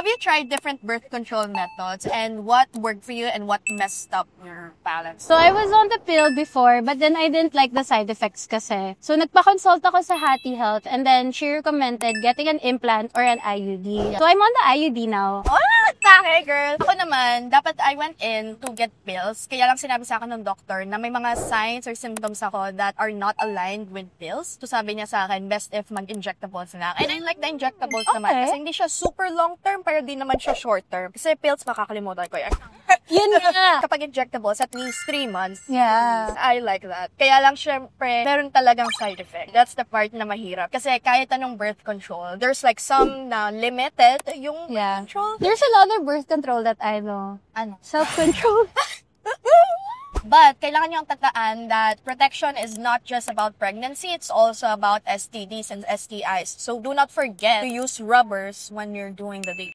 Have you tried different birth control methods and what worked for you and what messed up your balance? So, I was on the pill before, but then I didn't like the side effects kasi. So, nagpa-consult ako sa Hati Health and then she recommended getting an implant or an IUD. So, I'm on the IUD now. Take, girl. Ako naman, dapat I went in to get pills. Kaya lang sinabi sa akin ng doctor na may mga signs or symptoms ako that are not aligned with pills. So sabi niya sa akin, best if mag-injectables na. And I like the injectables naman. Kasi hindi siya super long term, pero di naman siya short term. Kasi pills, makakalimutan ko yan. Yun nga. Kapag injectables, at least 3 months. Yeah. I like that. Kaya lang, syempre, meron talagang side effect. That's the part na mahirap. Kasi kahit anong birth control, there's like some na limited yung birth control. There's a lot of birth control that I know. Ano? Self-control. But, kailangan niyong tataan that protection is not just about pregnancy, it's also about STDs and STIs. So, do not forget to use rubbers when you're doing the day.